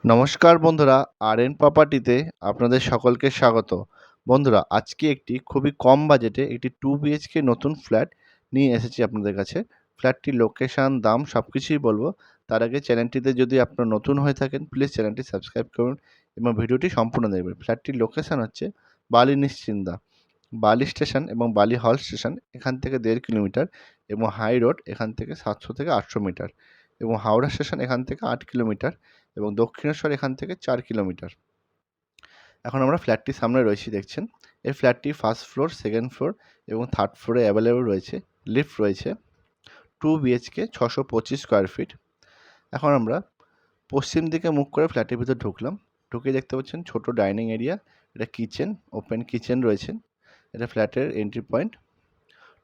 নমস্কার বন্ধুরা, আর.এন প্রপার্টিতে আপনাদের সকলকে স্বাগত। বন্ধুরা, আজকে একটি খুবই কম বাজেটে একটি 2 বিএইচকে নতুন ফ্ল্যাট নিয়ে এসেছি আপনাদের কাছে। ফ্ল্যাটটির লোকেশন, দাম সবকিছুই বলবো। তার আগে চ্যানেলটিতে যদি আপনারা নতুন হয়ে থাকেন, প্লিজ চ্যানেলটি সাবস্ক্রাইব করুন এবং ভিডিওটি সম্পূর্ণ দেখবেন। ফ্ল্যাটটির লোকেশন হচ্ছে বালি নিশ্চিন্দা। বালি স্টেশন এবং বালি হল স্টেশন এখান থেকে 1.5 কিলোমিটার এবং হাই রোড এখান থেকে 700 থেকে 800 মিটার এবং হাওড়া স্টেশন এখান থেকে 8 কিলোমিটার এবং দক্ষিণেশ্বর এখান থেকে 4 কিলোমিটার। এখন আমরা ফ্ল্যাটটির সামনে রয়েছি, দেখছেন। এই ফ্ল্যাটটি ফার্স্ট ফ্লোর, সেকেন্ড ফ্লোর এবং থার্ড ফ্লোরে অ্যাভেলেবল রয়েছে। লিফট রয়েছে। 2 বিএইচকে 625 স্কোয়ার ফিট। এখন আমরা পশ্চিম দিকে মুখ করে ফ্ল্যাটের ভিতর ঢুকলাম। ঢুকে দেখতে পাচ্ছেন ছোট ডাইনিং এরিয়া, এটা কিচেন, ওপেন কিচেন রয়েছে। এটা ফ্ল্যাটের entry point.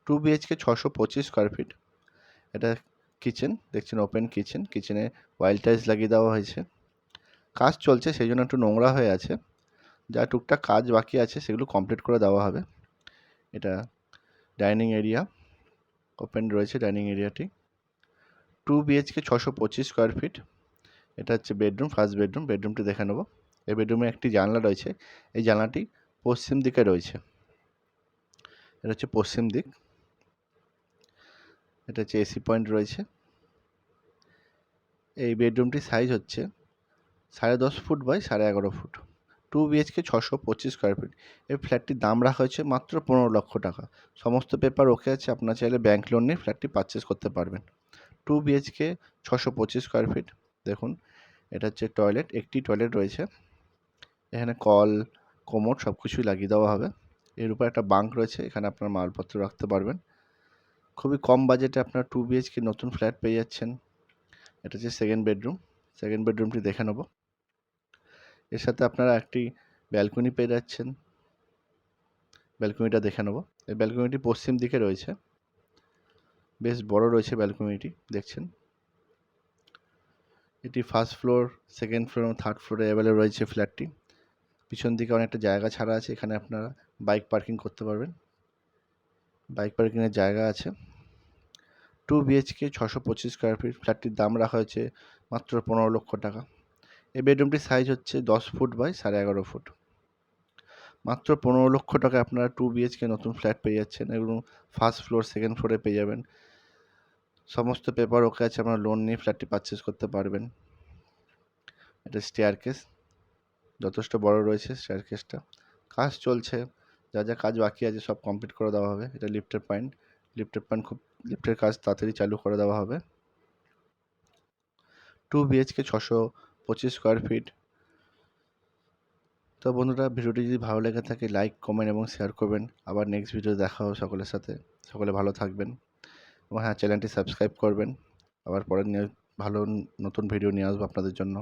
2 BHK 625 square fit. এটা কিচেন, দেখছেন ওপেন কিচেন। কিচেনে ওয়াইল্ড টাইলস লাগিয়ে দেওয়া হয়েছে। কাজ চলছে, সেই জন্য একটু নোংরা হয়ে আছে। যা টুকটাক কাজ বাকি আছে সেগুলো কমপ্লিট করে দেওয়া হবে। এটা ডাইনিং এরিয়া, ওপেন রয়েছে ডাইনিং এরিয়াটি। 2 BHK 625 square fit. এটা হচ্ছে বেডরুম, ফার্স্ট বেডরুম। বেডরুমটি দেখে নেব। এই বেডরুমে একটি জানলা রয়েছে। এই জানলাটি পশ্চিম দিকে রয়েছে। এটা হচ্ছে পশ্চিম দিক। এটা হচ্ছে এসি পয়েন্ট রয়েছে। এই বেডরুমটির সাইজ হচ্ছে 10.5 foot by 11.5 foot. 2 BHK 625 square feet. এই ফ্ল্যাটটির দাম রাখা হয়েছে মাত্র 15 লক্ষ টাকা। সমস্ত পেপার ওকে আছে, আপনারা চাইলে ব্যাংক লোন নিয়ে ফ্ল্যাটটি পারচেস করতে পারবেন। 2 বিএইচকে 625 স্কোয়ার ফিট। দেখুন, এটা হচ্ছে টয়লেট, একটি টয়লেট রয়েছে। এখানে কল, কোমোড সব কিছুই লাগিয়ে দেওয়া হবে। এর উপর একটা বাঙ্ক রয়েছে, এখানে আপনার মালপত্র রাখতে পারবেন। খুবই কম বাজেটে আপনারা 2 বিএইচকে নতুন ফ্ল্যাট পেয়ে যাচ্ছেন। এটা হচ্ছে সেকেন্ড বেডরুম। সেকেন্ড বেডরুমটি দেখে নেব। এর সাথে আপনারা একটি ব্যালকনি পেয়ে যাচ্ছেন। ব্যালকনিটা দেখে নেব। এই ব্যালকনিটি পশ্চিম দিকে রয়েছে। বেশ বড় রয়েছে ব্যালকনিটি, দেখছেন। এটি ফার্স্ট ফ্লোর, সেকেন্ড ফ্লোর এবং থার্ড ফ্লোরে অ্যাভেলেবল রয়েছে ফ্ল্যাটটি। পিছন দিকে অনেকটা জায়গা ছাড়া আছে, এখানে আপনারা বাইক পার্কিং করতে পারবেন। বাইক পার্কিংয়ের জায়গা আছে। 2 বিএইচকে 625 স্কোয়ার ফিট। ফ্ল্যাটটির দাম রাখা হয়েছে মাত্র 15 লক্ষ টাকা। এই বেডরুমটির সাইজ হচ্ছে 10 ফুট বাই 11.5 ফুট। মাত্র 15 লক্ষ টাকায় আপনারা 2 বিএইচকে নতুন ফ্ল্যাট পেয়ে যাচ্ছেন এবং ফার্স্ট ফ্লোর, সেকেন্ড ফ্লোরে পেয়ে যাবেন। সমস্ত পেপার ওকে আছে, আপনারা লোন নিয়ে ফ্ল্যাটটি পারচেস করতে পারবেন। এটা স্টেয়ারকেস, যথেষ্ট বড় রয়েছে স্টেয়ারকেসটা। কাজ চলছে, যা যা কাজ বাকি আছে সব কমপ্লিট করে দেওয়া হবে। এটা লিফটের পয়েন্ট। লিফটের কাজ তাড়াতাড়ি চালু করে দেওয়া হবে। 2 বিএইচকে 625 স্কোয়ার ফিট। তো বন্ধুরা, ভিডিওটি যদি ভালো লেগে থাকে লাইক, কমেন্ট এবং শেয়ার করবেন। আবার নেক্সট ভিডিও দেখা হবে সকলের সাথে। সকলে ভালো থাকবেন এবং হ্যাঁ, চ্যানেলটি সাবস্ক্রাইব করবেন। আবার পরে ভালো নতুন ভিডিও নিয়ে আসবো আপনাদের জন্য।